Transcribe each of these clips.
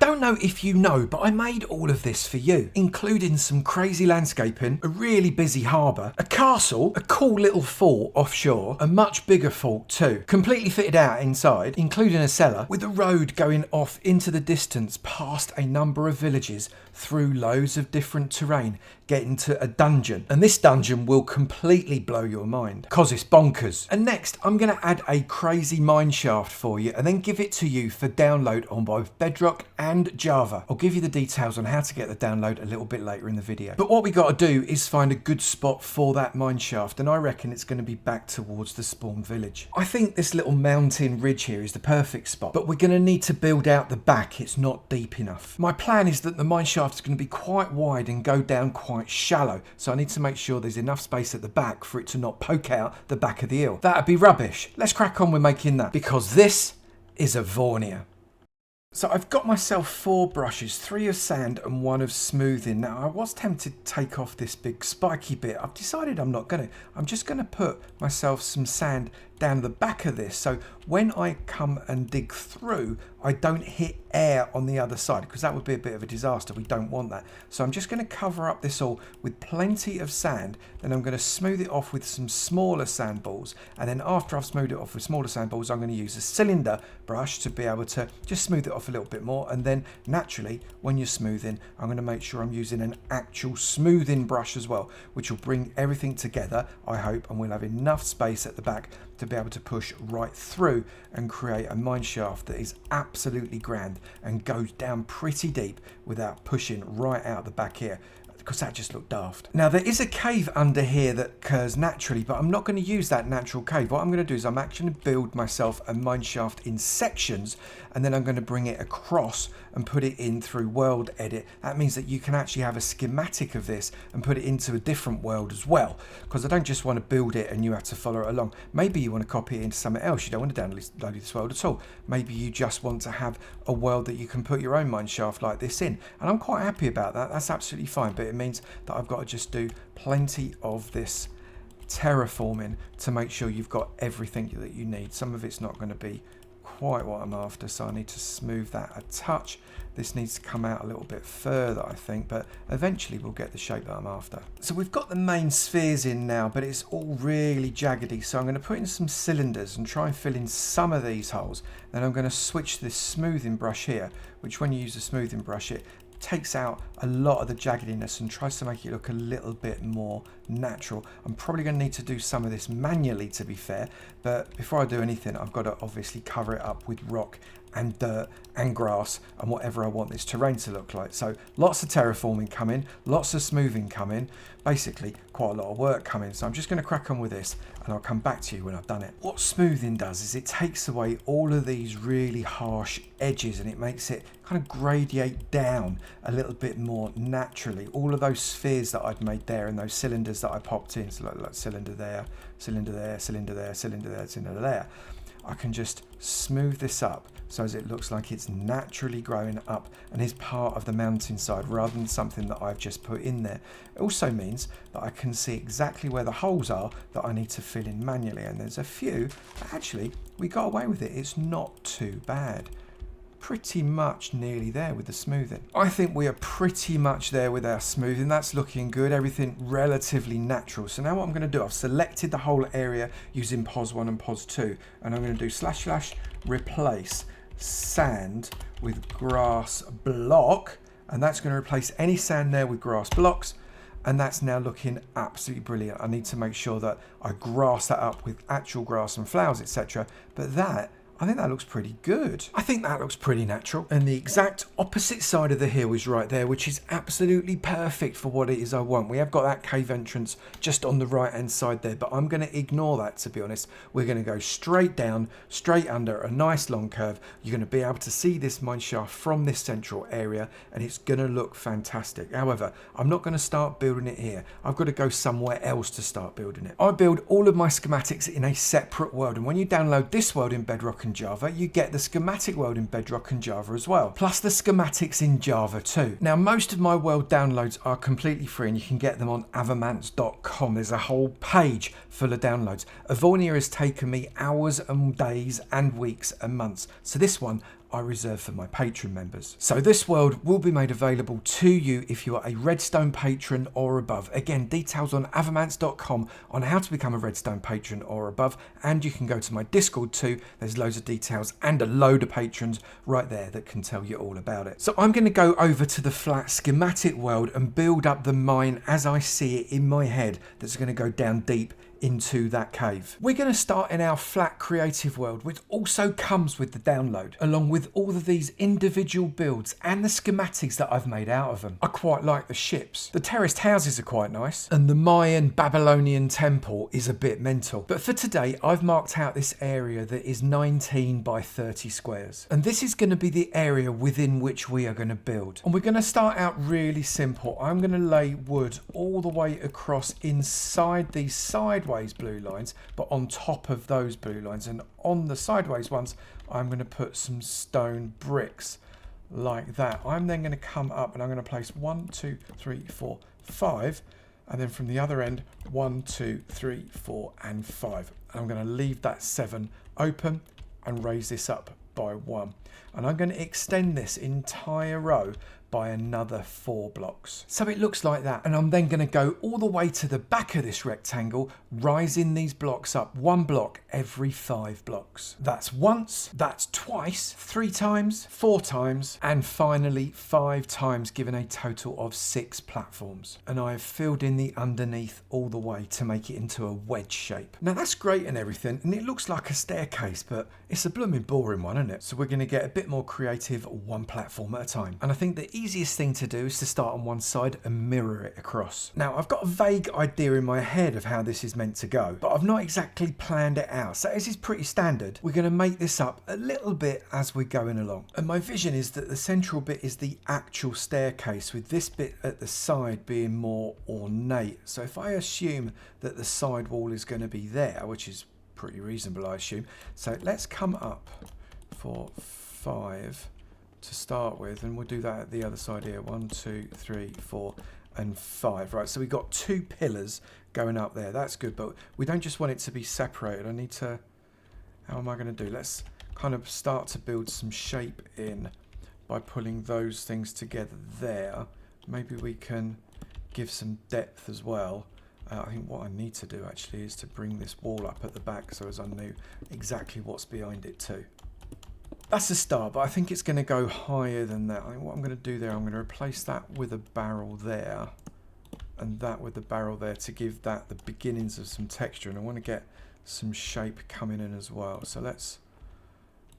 don't know if you know, but I made all of this for you, including some crazy landscaping, a really busy harbour, a castle, a cool little fort offshore, a much bigger fort too, completely fitted out inside, including a cellar, with a road going off into the distance past a number of villages through loads of different terrain, getting to a dungeon. And this dungeon will completely blow your mind, because it's bonkers. And next, I'm going to add a crazy mineshaft for you and then give it to you for download on both Bedrock and Java. I'll give you the details on how to get the download a little bit later in the video. But what we got to do is find a good spot for that mineshaft, and I reckon it's going to be back towards the spawn village. I think this little mountain ridge here is the perfect spot, but we're going to need to build out the back. It's not deep enough. My plan is that the mineshaft is going to be quite wide and go down quite shallow, so I need to make sure there's enough space at the back for it to not poke out the back of the hill. That'd be rubbish. Let's crack on with making that, because this is Avornia. So I've got myself 4 brushes, 3 of sand and 1 of smoothing. Now I was tempted to take off this big spiky bit. I've decided I'm not going to. I'm just going to put myself some sand down the back of this, so when I come and dig through, I don't hit air on the other side, because that would be a bit of a disaster. We don't want that. So I'm just going to cover up this all with plenty of sand, then I'm going to smooth it off with some smaller sand balls, and then after I've smoothed it off with smaller sand balls, I'm going to use a cylinder brush to be able to just smooth it off a little bit more. And then naturally, when you're smoothing, I'm going to make sure I'm using an actual smoothing brush as well, which will bring everything together, I hope, and we'll have enough space at the back to be able to push right through and create a mineshaft that is absolutely grand and goes down pretty deep without pushing right out the back here, because that just looked daft. Now there is a cave under here that occurs naturally, but I'm not going to use that natural cave. What I'm going to do is I'm actually going to build myself a mineshaft in sections, and then I'm going to bring it across and put it in through world edit. That means that you can actually have a schematic of this and put it into a different world as well, because I don't just want to build it and you have to follow it along. Maybe you want to copy it into something else. You don't want to download this world at all. Maybe you just want to have a world that you can put your own mineshaft like this in, and I'm quite happy about that. That's absolutely fine, but it means that I've got to just do plenty of this terraforming to make sure you've got everything that you need. Some of it's not going to be quite what I'm after, so I need to smooth that a touch. This needs to come out a little bit further, I think, but eventually we'll get the shape that I'm after. So we've got the main spheres in now, but it's all really jaggedy, so I'm going to put in some cylinders and try and fill in some of these holes. Then I'm going to switch this smoothing brush here, which when you use a smoothing brush, it takes out a lot of the jaggediness and tries to make it look a little bit more natural. I'm probably going to need to do some of this manually, to be fair, but before I do anything, I've got to obviously cover it up with rock and dirt and grass and whatever I want this terrain to look like. So lots of terraforming coming, lots of smoothing coming, basically quite a lot of work coming. So I'm just going to crack on with this and I'll come back to you when I've done it. What smoothing does is it takes away all of these really harsh edges and it makes it kind of gradiate down a little bit more naturally. All of those spheres that I'd made there and those cylinders that I popped in, so like cylinder there, cylinder there, cylinder there, cylinder there, cylinder there, I can just smooth this up so as it looks like it's naturally growing up and is part of the mountainside rather than something that I've just put in there. It also means that I can see exactly where the holes are that I need to fill in manually, and there's a few. Actually, we got away with it. It's not too bad. Pretty much nearly there with the smoothing. I think we are pretty much there with our smoothing. That's looking good. Everything relatively natural. So now what I'm going to do, I've selected the whole area using pos 1 and pos 2, and I'm going to do / replace sand with grass block, and that's going to replace any sand there with grass blocks, and that's now looking absolutely brilliant. I need to make sure that I grass that up with actual grass and flowers, etc. But I think that looks pretty good. I think that looks pretty natural. And the exact opposite side of the hill is right there, which is absolutely perfect for what it is I want. We have got that cave entrance just on the right hand side there, but I'm going to ignore that, to be honest. We're going to go straight down, straight under a nice long curve. You're going to be able to see this mineshaft from this central area, and it's going to look fantastic. However, I'm not going to start building it here. I've got to go somewhere else to start building it. I build all of my schematics in a separate world, and when you download this world in Bedrock and Java, you get the schematic world in Bedrock and Java as well, plus the schematics in Java too. Now, most of my world downloads are completely free and you can get them on avomance.com. There's a whole page full of downloads. Avornia has taken me hours and days and weeks and months, so this one I reserve for my patron members. So this world will be made available to you if you are a Redstone patron or above. Again, details on avomance.com on how to become a Redstone patron or above, and you can go to my Discord too. There's loads of details and a load of patrons right there that can tell you all about it. So I'm going to go over to the flat schematic world and build up the mine as I see it in my head that's going to go down deep into that cave. We're going to start in our flat creative world, which also comes with the download, along with all of these individual builds and the schematics that I've made out of them. I quite like the ships. The terraced houses are quite nice, and the Mayan Babylonian temple is a bit mental. But for today, I've marked out this area that is 19 by 30 squares. And this is going to be the area within which we are going to build. And we're going to start out really simple. I'm going to lay wood all the way across inside these sideways blue lines, but on top of those blue lines, and on the sideways ones I'm going to put some stone bricks like that. I'm then going to come up and I'm going to place 1, 2, 3, 4, 5, and then from the other end 1, 2, 3, 4 and 5, and I'm going to leave that 7 open and raise this up by 1, and I'm going to extend this entire row by another 4 blocks. So it looks like that, and I'm then going to go all the way to the back of this rectangle, rising these blocks up 1 block every 5 blocks. That's once, that's twice, 3 times, 4 times, and finally 5 times, giving a total of 6 platforms. And I have filled in the underneath all the way to make it into a wedge shape. Now that's great and everything, and it looks like a staircase, but it's a blooming boring one, isn't it? So we're going to get a bit more creative, 1 platform at a time. And I think the easiest thing to do is to start on one side and mirror it across. Now I've got a vague idea in my head of how this is meant to go, but I've not exactly planned it out. So this is pretty standard. We're going to make this up a little bit as we're going along. And my vision is that the central bit is the actual staircase, with this bit at the side being more ornate. So if I assume that the side wall is going to be there, which is pretty reasonable I assume, so let's come up for 5 to start with, and we'll do that at the other side here. 1, 2, 3, 4 and 5. Right, so we've got 2 pillars going up there. That's good, but we don't just want it to be separated. I need to, how am I going to do? Let's kind of start to build some shape in by pulling those things together there. Maybe we can give some depth as well. I think what I need to do actually is to bring this wall up at the back so as I knew exactly what's behind it too. That's a start, but I think it's going to go higher than that. I think what I'm going to do there, I'm going to replace that with a barrel there, and that with the barrel there to give that the beginnings of some texture, and I want to get some shape coming in as well. So let's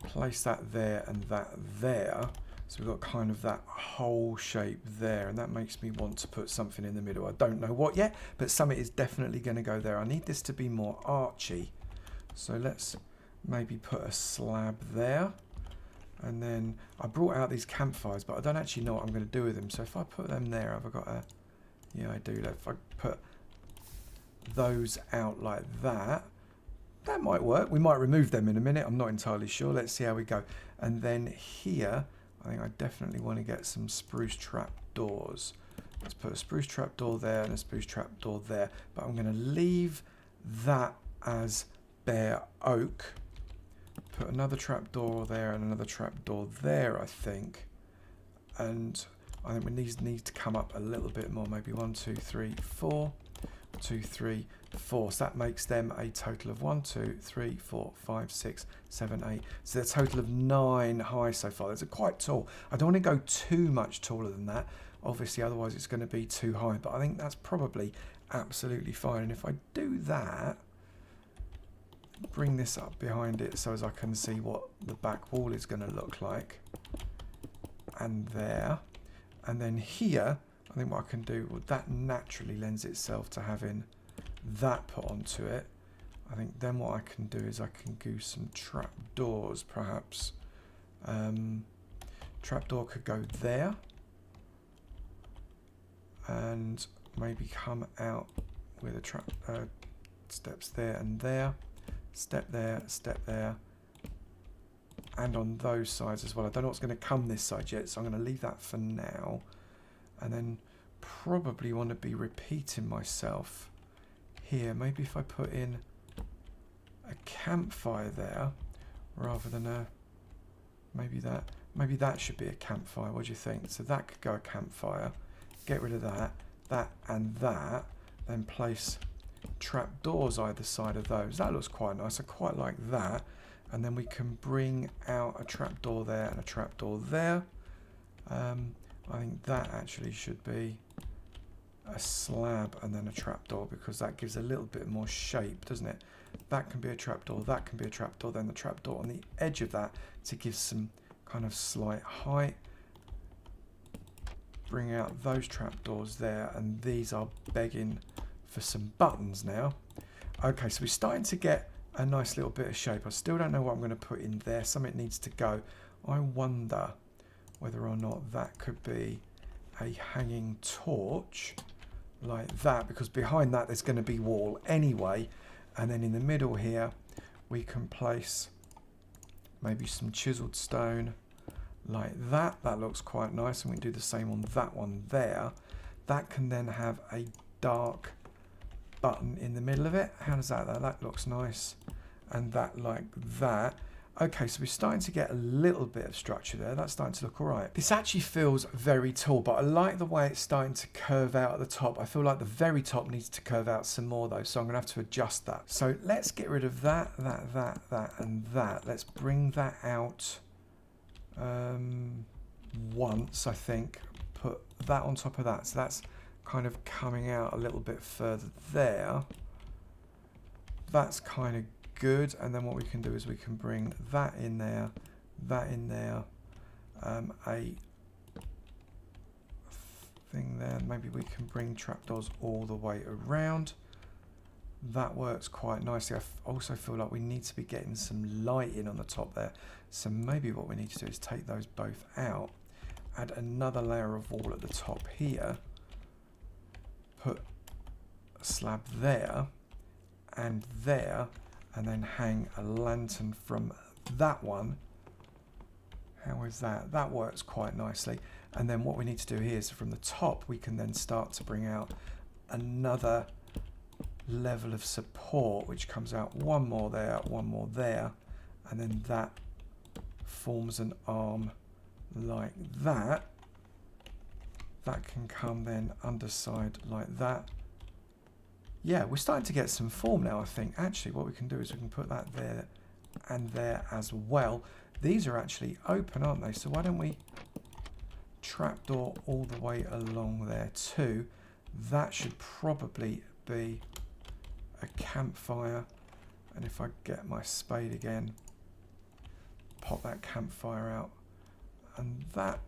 place that there and that there. So we've got kind of that whole shape there, and that makes me want to put something in the middle. I don't know what yet, but something is definitely going to go there. I need this to be more archy, so let's maybe put a slab there. And then I brought out these campfires, but I don't actually know what I'm going to do with them. So if I put them there, have I got a... Yeah, I do. If I put those out like that, that might work. We might remove them in a minute. I'm not entirely sure. Let's see how we go. And then here, I think I definitely want to get some spruce trap doors. Let's put a spruce trap door there and a spruce trap door there. But I'm going to leave that as bare oak. Put another trapdoor there and another trapdoor there, I think. And I think these need to come up a little bit more. Maybe 1, 2, 3, 4. 2, 3, 4. So that makes them a total of 1, 2, 3, 4, 5, 6, 7, 8. So a total of 9 high so far. Those are quite tall. I don't want to go too much taller than that. Obviously, otherwise it's going to be too high. But I think that's probably absolutely fine. And if I do that, bring this up behind it so as I can see what the back wall is going to look like, and there, and then here I think what I can do, well, that naturally lends itself to having that put onto it. I think then what I can do is I can do some trap doors perhaps. Trapdoor could go there and maybe come out with a trap steps there and there. Step there, and on those sides as well. I don't know what's going to come this side yet, so I'm going to leave that for now. And then probably want to be repeating myself here. Maybe if I put in a campfire there, rather than a... Maybe that should be a campfire. What do you think? So that could go a campfire. Get rid of that, and that. Then place trapdoors either side of those. That looks quite nice. I quite like that. And then we can bring out a trapdoor there and a trapdoor there. I think that actually should be a slab and then a trapdoor, because that gives a little bit more shape, doesn't it? That can be a trapdoor, that can be a trapdoor, then the trapdoor on the edge of that to give some kind of slight height. Bring out those trapdoors there, and these are begging for some buttons now. Okay, so we're starting to get a nice little bit of shape. I still don't know what I'm going to put in there. Something needs to go. I wonder whether or not that could be a hanging torch like that, because behind that there's going to be wall anyway. And then in the middle here we can place maybe some chiseled stone like that. That looks quite nice, and we can do the same on that one there. That can then have a dark button in the middle of it. How does that? That looks nice. And that like that. Okay, so we're starting to get a little bit of structure there. That's starting to look all right. This actually feels very tall, but I like the way it's starting to curve out at the top. I feel like the very top needs to curve out some more though, so I'm gonna have to adjust that. So let's get rid of that, and that. Let's bring that out once, I think. Put that on top of that. So that's kind of coming out a little bit further there. That's kind of good. And then what we can do is we can bring that in there, a thing there. Maybe we can bring trapdoors all the way around. That works quite nicely. I also feel like we need to be getting some light in on the top there. So maybe what we need to do is take those both out, add another layer of wall at the top here, put a slab there and there, and then hang a lantern from that one. How is that? That works quite nicely. And then what we need to do here is from the top, we can then start to bring out another level of support, which comes out one more there, and then that forms an arm like that. That can come then underside like that. Yeah, we're starting to get some form now, I think. Actually, what we can do is we can put that there and there as well. These are actually open, aren't they? So why don't we trapdoor all the way along there too? That should probably be a campfire. And if I get my spade again, pop that campfire out. And that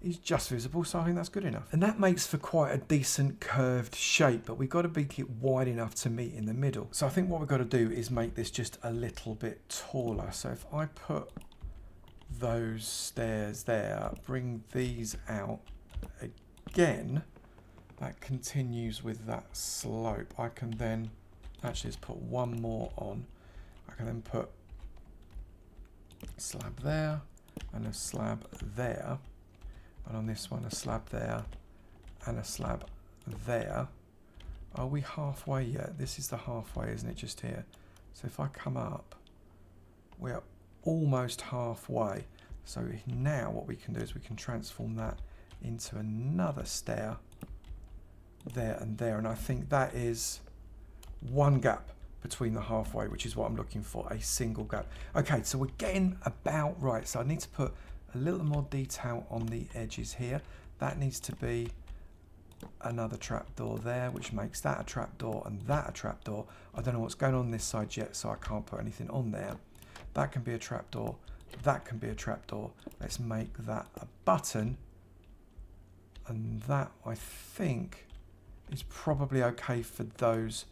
is just visible, so I think that's good enough. And that makes for quite a decent curved shape, but we've got to make it wide enough to meet in the middle. So I think what we've got to do is make this just a little bit taller. So if I put those stairs there, bring these out again, that continues with that slope. I can then actually just put one more on. I can then put a slab there and a slab there. And on this one, a slab there and a slab there. Are we halfway yet? This is the halfway, isn't it? Just here. So if I come up, we're almost halfway. So now what we can do is we can transform that into another stair there and there. And I think that is one gap between the halfway, which is what I'm looking for, a single gap. Okay, so we're getting about right. So I need to put a little more detail on the edges here. That needs to be another trapdoor there, which makes that a trapdoor and that a trapdoor. I don't know what's going on this side yet, so I can't put anything on there. That can be a trapdoor. That can be a trapdoor. Let's make that a button. And that, I think, is probably okay for those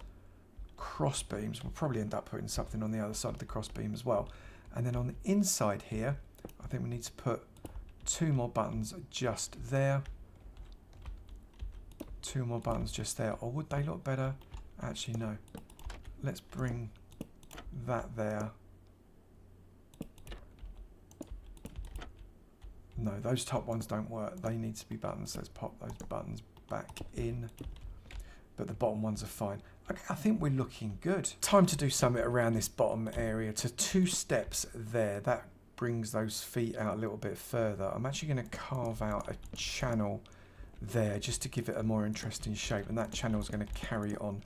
cross beams. We'll probably end up putting something on the other side of the cross beam as well. And then on the inside here, I think we need to put two more buttons just there. Two more buttons just there. Or would they look better? Actually, no. Let's bring that there. No, those top ones don't work. They need to be buttons. Let's pop those buttons back in. But the bottom ones are fine. Okay, I think we're looking good. Time to do something around this bottom area. To 2 steps there. That brings those feet out a little bit further. I'm actually going to carve out a channel there just to give it a more interesting shape, and that channel is going to carry on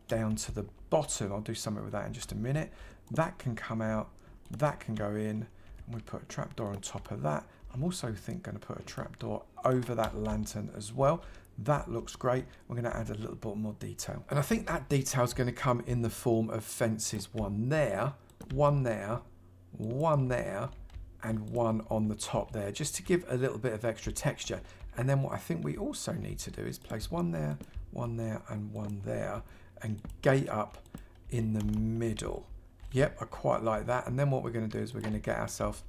down to the bottom. I'll do something with that in just a minute. That can come out, that can go in, and we put a trapdoor on top of that. I'm also going to put a trapdoor over that lantern as well. That looks great. We're going to add a little bit more detail, and I think that detail is going to come in the form of fences. One there, one there, one there, and one on the top there, just to give a little bit of extra texture. And then what I think we also need to do is place one there, and one there, and gate up in the middle. Yep, I quite like that. And then what we're going to do is we're going to get ourselves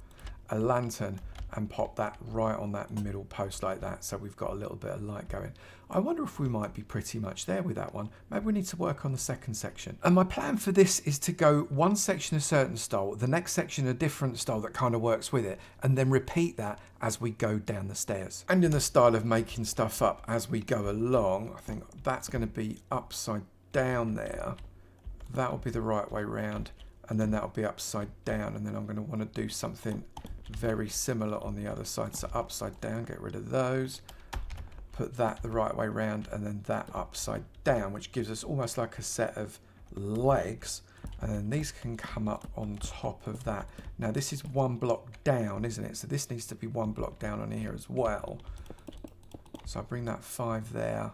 a lantern and pop that right on that middle post like that, so we've got a little bit of light going. I wonder if we might be pretty much there with that one. Maybe we need to work on the second section. And my plan for this is to go one section a certain style, the next section a different style that kind of works with it, and then repeat that as we go down the stairs. And in the style of making stuff up as we go along, I think that's going to be upside down there. That will be the right way round, and then that will be upside down, and then I'm going to want to do something very similar on the other side. So upside down, get rid of those, put that the right way round, and then that upside down, which gives us almost like a set of legs, and then these can come up on top of that. Now this is one block down, isn't it? So this needs to be one block down on here as well. So I bring that 5 there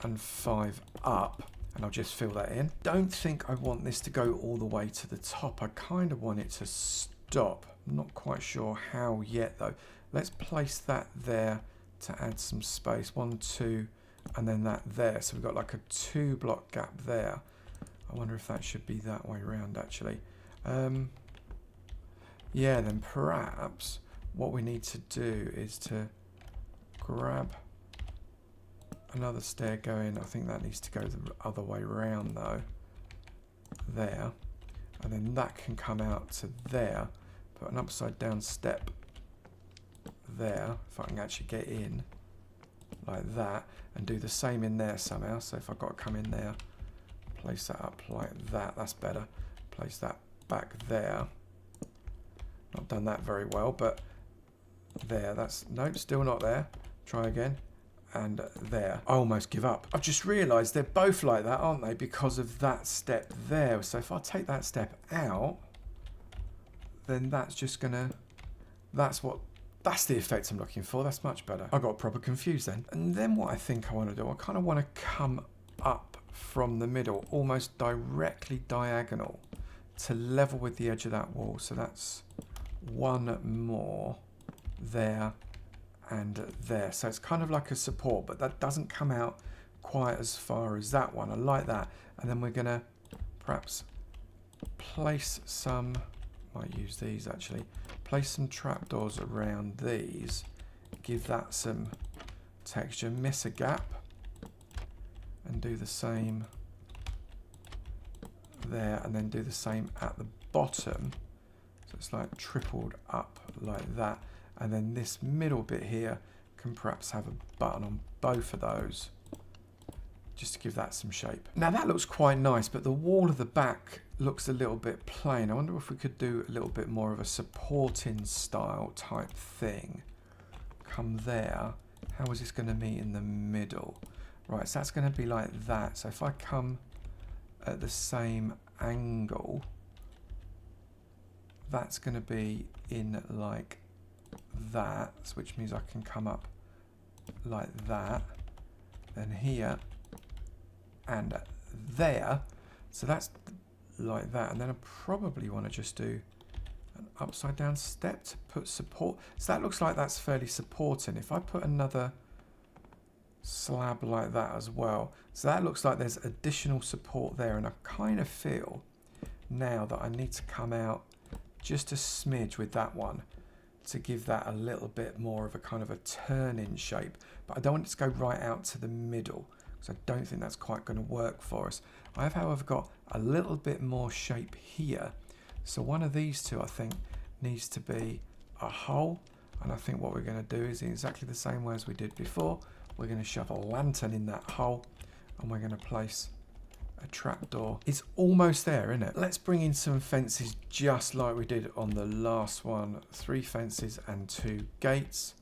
and 5 up, and I'll just fill that in. Don't think I want this to go all the way to the top. I kind of want it to stop. I'm not quite sure how yet though. Let's place that there to add some space. 1, 2, and then that there. So we've got like a 2 block gap there. I wonder if that should be that way around actually. Yeah, then perhaps what we need to do is to grab another stair going. I think that needs to go the other way around though. There. And then that can come out to there. Put an upside down step there. If I can actually get in like that. And do the same in there somehow. So if I've got to come in there, place that up like that. That's better. Place that back there. Not done that very well, but there. That's, nope, still not there. Try again. And there. I almost give up. I've just realised they're both like that, aren't they? Because of that step there. So if I take that step out, then that's just gonna, that's the effect I'm looking for. That's much better. I got proper confused then. And then what I think I want to do, I kind of want to come up from the middle, almost directly diagonal to level with the edge of that wall. So that's one more there and there. So it's kind of like a support, but that doesn't come out quite as far as that one. I like that. And then we're gonna perhaps place some, might use these actually, place some trapdoors around these, give that some texture, miss a gap, and do the same there, and then do the same at the bottom. So it's like tripled up like that. And then this middle bit here can perhaps have a button on both of those, just to give that some shape. Now that looks quite nice, but the wall of the back looks a little bit plain. I wonder if we could do a little bit more of a supporting style type thing. Come there. How is this going to meet in the middle? Right, so that's going to be like that. So if I come at the same angle, that's going to be in like that, which means I can come up like that, then here and there. So that's like that, and then I probably want to just do an upside down step to put support. So that looks like that's fairly supporting. If I put another slab like that as well, so that looks like there's additional support there, and I kind of feel now that I need to come out just a smidge with that one to give that a little bit more of a kind of a turn-in shape, but I don't want it to go right out to the middle, because I don't think that's quite going to work for us. I have, however, got a little bit more shape here, so one of these two I think needs to be a hole, and I think what we're going to do is exactly the same way as we did before. We're going to shove a lantern in that hole, and we're going to place a trapdoor. It's almost there, isn't it? Let's bring in some fences just like we did on the last one. 3 fences and 2 gates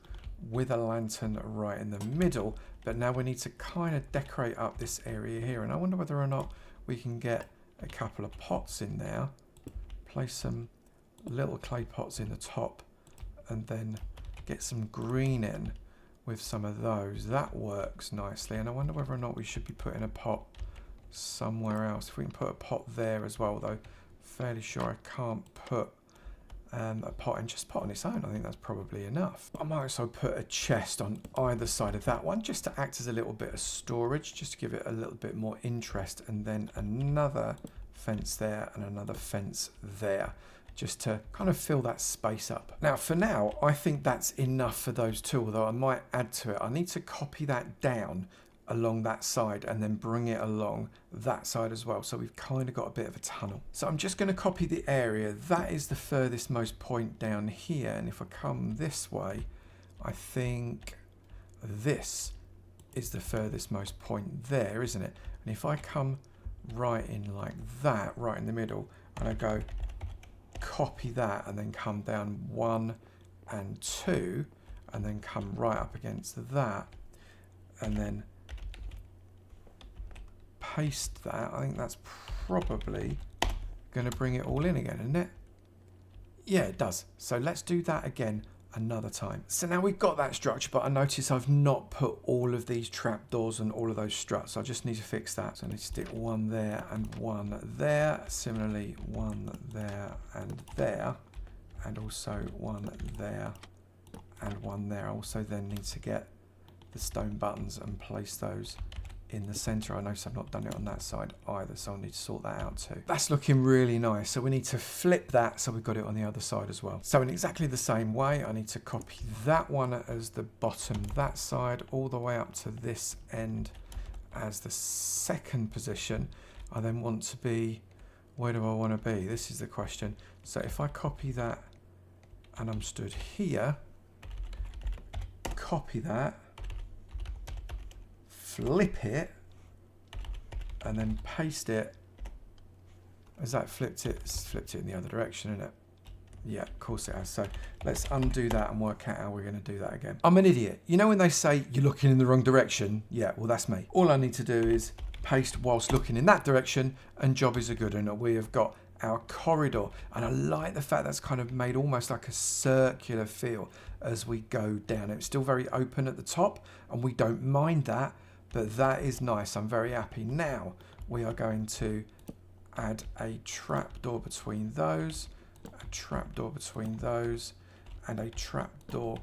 with a lantern right in the middle. But now we need to kind of decorate up this area here. And I wonder whether or not we can get a couple of pots in there. Place some little clay pots in the top and then get some green in with some of those. That works nicely. And I wonder whether or not we should be putting a pot somewhere else. If we can put a pot there as well, though, fairly sure I can't put a pot, and just pot on its own, I think that's probably enough. I might also put a chest on either side of that one just to act as a little bit of storage, just to give it a little bit more interest, and then another fence there and another fence there, just to kind of fill that space up. Now for now I think that's enough for those two, although I might add to it. I need to copy that down along that side and then bring it along that side as well, so we've kind of got a bit of a tunnel. So I'm just going to copy the area that is the furthest most point down here, and if I come this way I think this is the furthest most point there, isn't it? And if I come right in like that, right in the middle, and I go copy that and then come down 1 and 2 and then come right up against that and then paste that, I think that's probably going to bring it all in again, isn't it? Yeah, it does. So let's do that again another time. So now we've got that structure, but I notice I've not put all of these trapdoors and all of those struts. So I just need to fix that. So I need to stick 1 there and 1 there. Similarly, 1 there and there. And also 1 there and 1 there. I also then need to get the stone buttons and place those in the center. I notice I've not done it on that side either, so I'll need to sort that out too. That's looking really nice, so we need to flip that so we've got it on the other side as well. So in exactly the same way, I need to copy that one as the bottom, that side, all the way up to this end as the second position. I then want to be, where do I want to be? This is the question. So if I copy that and I'm stood here, copy that, flip it and then paste it. Has that flipped it? It's flipped it in the other direction, isn't it? Yeah, of course it has. So let's undo that and work out how we're going to do that again. I'm an idiot. You know when they say you're looking in the wrong direction? Yeah, well that's me. All I need to do is paste whilst looking in that direction and job is a good one. We have got our corridor, and I like the fact that's kind of made almost like a circular feel as we go down. It's still very open at the top and we don't mind that, but that is nice. I'm very happy. Now we are going to add a trapdoor between those, a trapdoor between those, and a trapdoor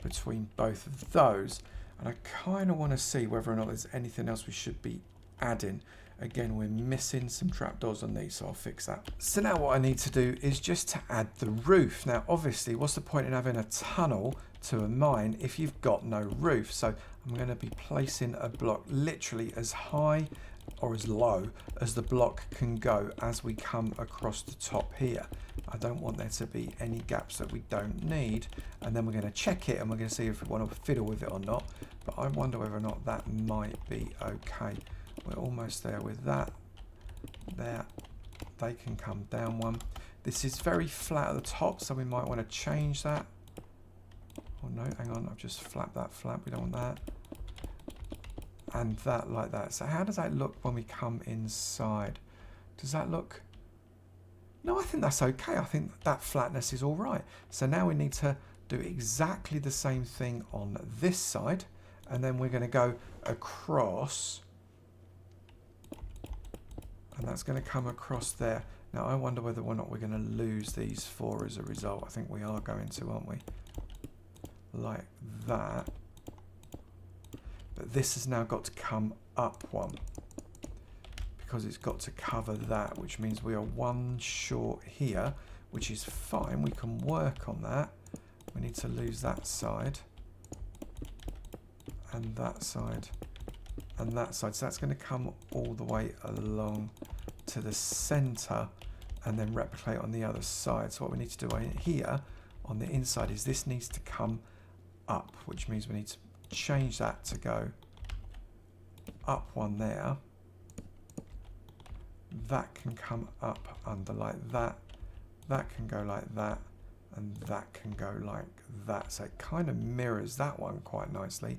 between both of those. And I kind of want to see whether or not there's anything else we should be adding. Again, we're missing some trapdoors on these, so I'll fix that. So now what I need to do is just to add the roof. Now, obviously, what's the point in having a tunnel to a mine if you've got no roof? So I'm going to be placing a block literally as high or as low as the block can go as we come across the top here. I don't want there to be any gaps that we don't need, and then we're going to check it and we're going to see if we want to fiddle with it or not. But I wonder whether or not that might be okay. We're almost there with that. There, they can come down one. This is very flat at the top, so we might want to change that. Oh no, hang on, I've just flapped that flap, we don't want that. And that like that. So how does that look when we come inside? Does that look... No, I think that's okay. I think that flatness is all right. So now we need to do exactly the same thing on this side, and then we're going to go across, and that's going to come across there. Now I wonder whether or not we're going to lose these 4 as a result. I think we are going to, aren't we? Like that. But this has now got to come up one, because it's got to cover that, which means we are 1 short here, which is fine. We can work on that. We need to lose that side and that side and that side. So that's going to come all the way along to the center and then replicate on the other side. So what we need to do here on the inside is this needs to come up, which means we need to change that to go up 1 there that can come up under like that. That can go like that. And that can go like that. So it kind of mirrors that one quite nicely,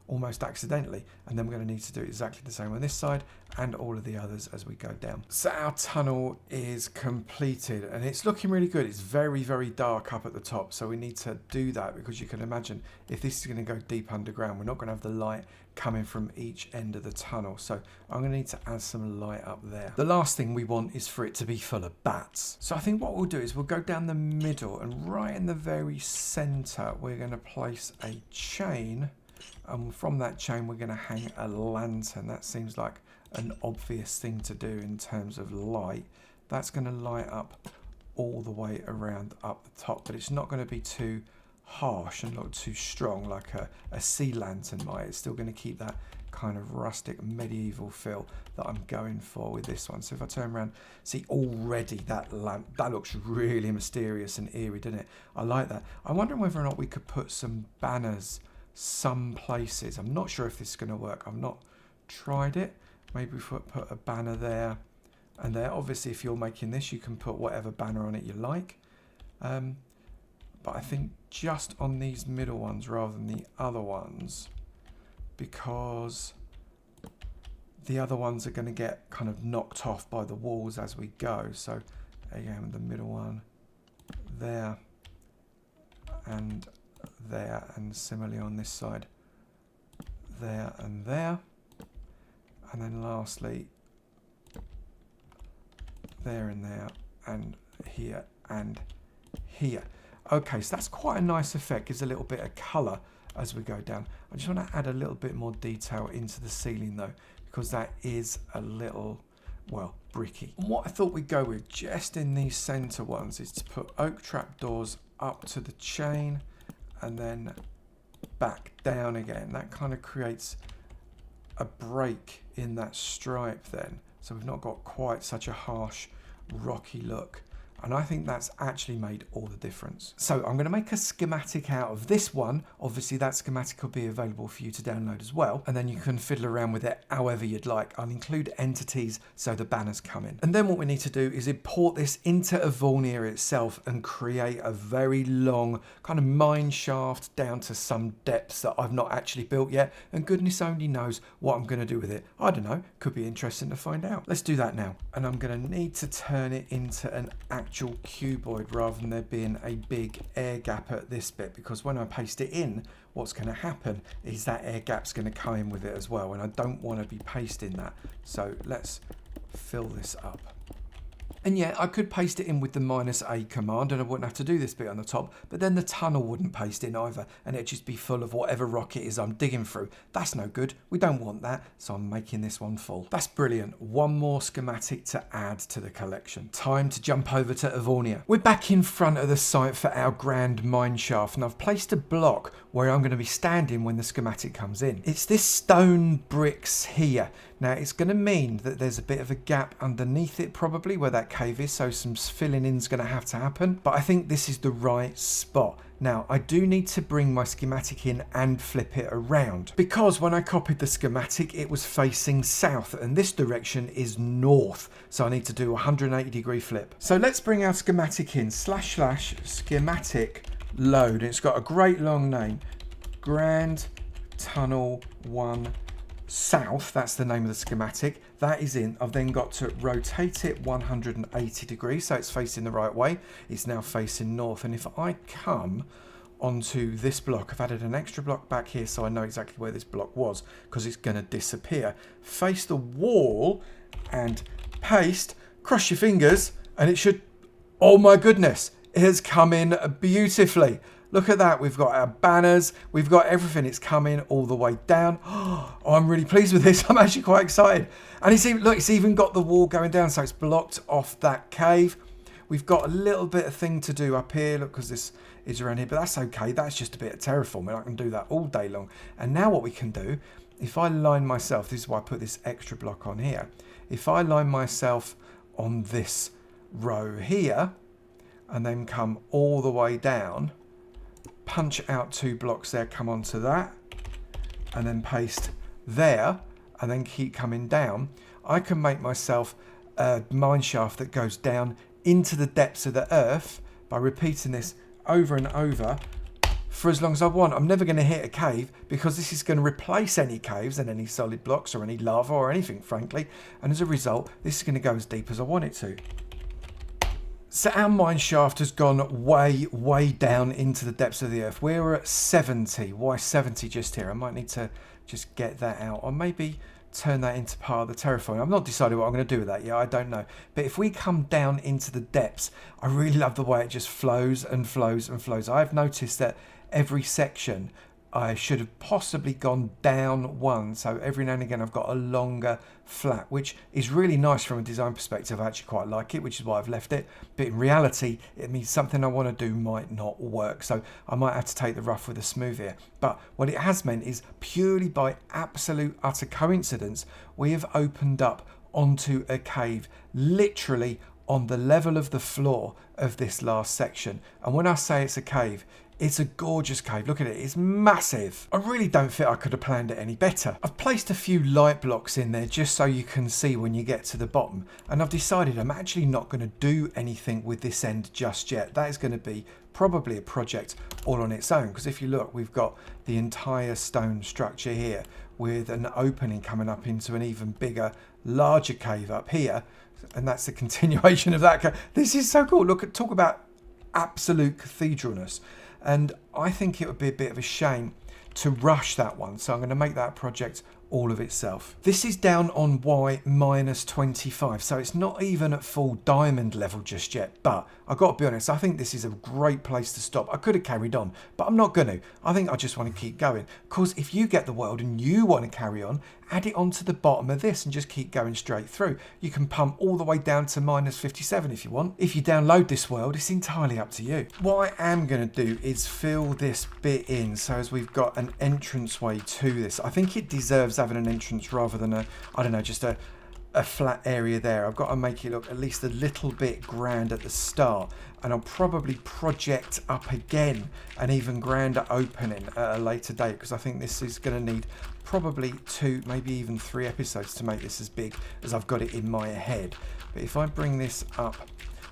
almost accidentally. And then we're going to need to do exactly the same on this side and all of the others as we go down. So our tunnel is completed and it's looking really good. It's very, very dark up at the top. So we need to do that because you can imagine if this is going to go deep underground, we're not going to have the light coming from each end of the tunnel. So I'm going to need to add some light up there. The last thing we want is for it to be full of bats. So I think what we'll do is we'll go down the middle and right in the very center, we're going to place a chain. And from that chain, we're going to hang a lantern. That seems like an obvious thing to do in terms of light. That's going to light up all the way around up the top, but it's not going to be too harsh and not too strong like a sea lantern might. It's still going to keep that kind of rustic medieval feel that I'm going for with this one. So if I turn around, see already that lamp, that looks really mysterious and eerie, doesn't it? I like that. I'm wondering whether or not we could put some banners some places. I'm not sure if this is going to work. I've not tried it. Maybe if we put a banner there and there. Obviously, if you're making this, you can put whatever banner on it you like. But I think just on these middle ones rather than the other ones, because the other ones are going to get kind of knocked off by the walls as we go. So again, the middle one there and there, and similarly on this side, there and there, and then lastly there and there, and here and here. Okay, so that's quite a nice effect. Gives a little bit of colour as we go down. I just want to add a little bit more detail into the ceiling though, because that is a little, well, bricky. And what I thought we'd go with just in these centre ones is to put oak trapdoors up to the chain and then back down again. That kind of creates a break in that stripe then. So we've not got quite such a harsh, rocky look. And I think that's actually made all the difference. So I'm going to make a schematic out of this one. Obviously that schematic will be available for you to download as well. And then you can fiddle around with it however you'd like. I'll include entities so the banners come in. And then what we need to do is import this into Avornia itself and create a very long kind of mine shaft down to some depths that I've not actually built yet. And goodness only knows what I'm going to do with it. I don't know. Could be interesting to find out. Let's do that now. And I'm going to need to turn it into an actual cuboid rather than there being a big air gap at this bit, because when I paste it in, what's going to happen is that air gap's going to come in with it as well, and I don't want to be pasting that. So let's fill this up. And yeah, I could paste it in with the -A command and I wouldn't have to do this bit on the top, but then the tunnel wouldn't paste in either and it'd just be full of whatever rock it is I'm digging through. That's no good. We don't want that, so I'm making this one full. That's brilliant. One more schematic to add to the collection. Time to jump over to Avornia. We're back in front of the site for our grand mine shaft, and I've placed a block where I'm going to be standing when the schematic comes in. It's this stone bricks here. Now it's going to mean that there's a bit of a gap underneath it probably where that cave is, so some filling in is going to have to happen, but I think this is the right spot. Now I do need to bring my schematic in and flip it around, because when I copied the schematic it was facing south and this direction is north, so I need to do a 180-degree flip. So let's bring our schematic in, / schematic load. It's got a great long name, Grand Tunnel 1 South. That's the name of the schematic. That is in. I've then got to rotate it 180 degrees so it's facing the right way. It's now facing north, and if I come onto this block, I've added an extra block back here so I know exactly where this block was because it's going to disappear. Face the wall and paste, cross your fingers, and it should, oh my goodness, it has come in beautifully. Look at that. We've got our banners. We've got everything. It's coming all the way down. Oh, I'm really pleased with this. I'm actually quite excited. And it's even, look, it's even got the wall going down, so it's blocked off that cave. We've got a little bit of thing to do up here, look, because this is around here, but that's okay. That's just a bit of terraforming. I can do that all day long. And now what we can do, if I line myself, this is why I put this extra block on here. If I line myself on this row here and then come all the way down, punch out 2 blocks there, come onto that, and then paste there, and then keep coming down, I can make myself a mine shaft that goes down into the depths of the earth by repeating this over and over for as long as I want. I'm never going to hit a cave because this is going to replace any caves and any solid blocks or any lava or anything, frankly. And as a result, this is going to go as deep as I want it to. So our mine shaft has gone way, way down into the depths of the earth. We're at 70. Why 70 just here? I might need to just get that out, or maybe turn that into part of the terraforming. I've not decided what I'm going to do with that yet. I don't know. But if we come down into the depths, I really love the way it just flows and flows and flows. I've noticed that every section I should have possibly gone down one, so every now and again I've got a longer flat, which is really nice from a design perspective. I actually quite like it, which is why I've left it, but in reality it means something I want to do might not work, so I might have to take the rough with the smooth here. But what it has meant is, purely by absolute utter coincidence, we have opened up onto a cave literally on the level of the floor of this last section. And when I say it's a cave, it's a gorgeous cave. Look at it, it's massive. I really don't think I could have planned it any better. I've placed a few light blocks in there just so you can see when you get to the bottom. And I've decided I'm actually not going to do anything with this end just yet. That is going to be probably a project all on its own. Because if you look, we've got the entire stone structure here with an opening coming up into an even bigger, larger cave up here. And that's the continuation of that cave. This is so cool. Look, talk about absolute cathedralness. And I think it would be a bit of a shame to rush that one. So I'm going to make that project all of itself. This is down on Y minus 25. So it's not even at full diamond level just yet. But I've got to be honest, I think this is a great place to stop. I could have carried on, but I'm not going to. I think I just want to keep going. Because if you get the world and you want to carry on, add it onto the bottom of this and just keep going straight through. You can pump all the way down to minus 57 if you want. If you download this world, it's entirely up to you. What I am going to do is fill this bit in so as we've got an entranceway to this. I think it deserves having an entrance rather than I don't know, just a flat area there. I've got to make it look at least a little bit grand at the start, and I'll probably project up again an even grander opening at a later date, because I think this is going to need probably 2, maybe even 3 episodes to make this as big as I've got it in my head. But if I bring this up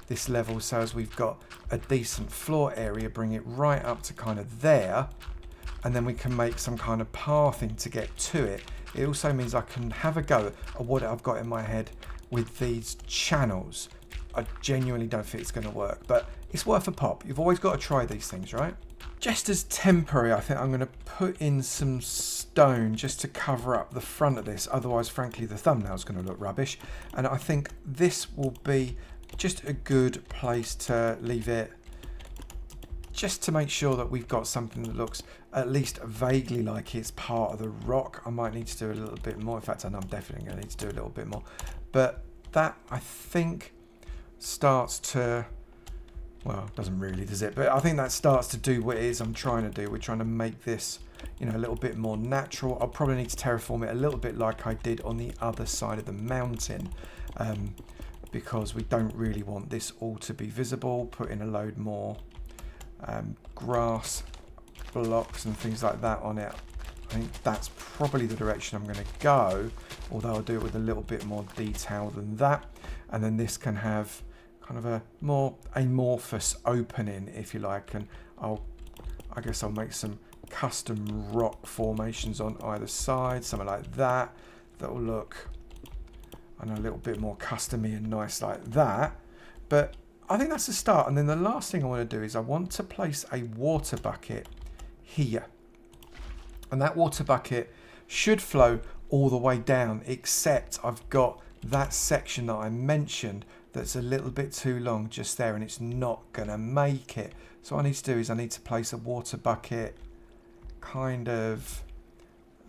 this level so as we've got a decent floor area, bring it right up to kind of there, and then we can make some kind of pathing to get to it. It also means I can have a go at what I've got in my head with these channels. I genuinely don't think it's going to work, but it's worth a pop. You've always got to try these things, right? Just as temporary, I think I'm going to put in some stone just to cover up the front of this. Otherwise, frankly, the thumbnail's going to look rubbish. And I think this will be just a good place to leave it, just to make sure that we've got something that looks at least vaguely like it's part of the rock. I might need to do a little bit more. In fact, I know I'm definitely going to need to do a little bit more. But that, I think, starts to, well, doesn't really, does it? But I think that starts to do what it is I'm trying to do. We're trying to make this, you know, a little bit more natural. I'll probably need to terraform it a little bit like I did on the other side of the mountain, because we don't really want this all to be visible. Put in a load more grass blocks and things like that on it. I think that's probably the direction I'm going to go, although I'll do it with a little bit more detail than that. And then this can have kind of a more amorphous opening, if you like, and I guess I'll make some custom rock formations on either side, something like that, that will look, I know, a little bit more custom-y and nice like that. But I think that's the start. And then the last thing I want to do is I want to place a water bucket here. And that water bucket should flow all the way down, except I've got that section that I mentioned that's a little bit too long just there, and it's not going to make it. So what I need to do is I need to place a water bucket kind of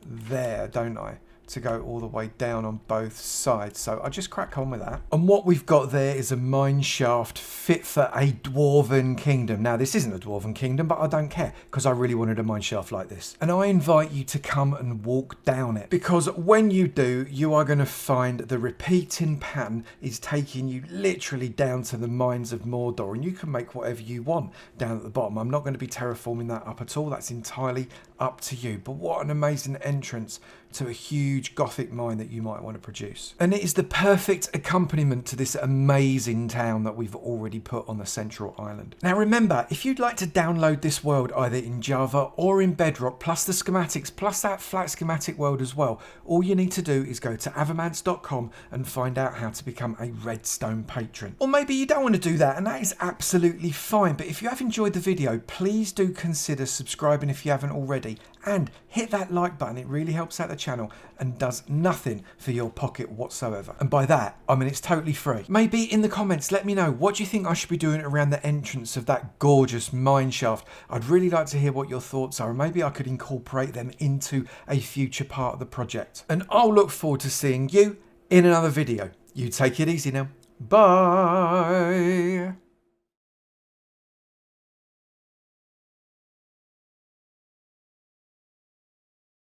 there, don't I? To go all the way down on both sides. So I'll just crack on with that. And what we've got there is a mine shaft fit for a Dwarven Kingdom. Now, this isn't a Dwarven Kingdom, but I don't care, because I really wanted a mine shaft like this. And I invite you to come and walk down it, because when you do, you are going to find the repeating pattern is taking you literally down to the mines of Mordor, and you can make whatever you want down at the bottom. I'm not going to be terraforming that up at all. That's entirely up to you. But what an amazing entrance to a huge gothic mine that you might want to produce. And it is the perfect accompaniment to this amazing town that we've already put on the central island. Now remember, if you'd like to download this world either in Java or in Bedrock, plus the schematics, plus that flat schematic world as well, all you need to do is go to avomance.com and find out how to become a Redstone patron. Or maybe you don't want to do that, and that is absolutely fine. But if you have enjoyed the video, please do consider subscribing if you haven't already, and hit that like button. It really helps out the channel and does nothing for your pocket whatsoever. And by that, I mean it's totally free. Maybe in the comments let me know, what do you think I should be doing around the entrance of that gorgeous mine shaft? I'd really like to hear what your thoughts are, and maybe I could incorporate them into a future part of the project. And I'll look forward to seeing you in another video. You take it easy now. Bye.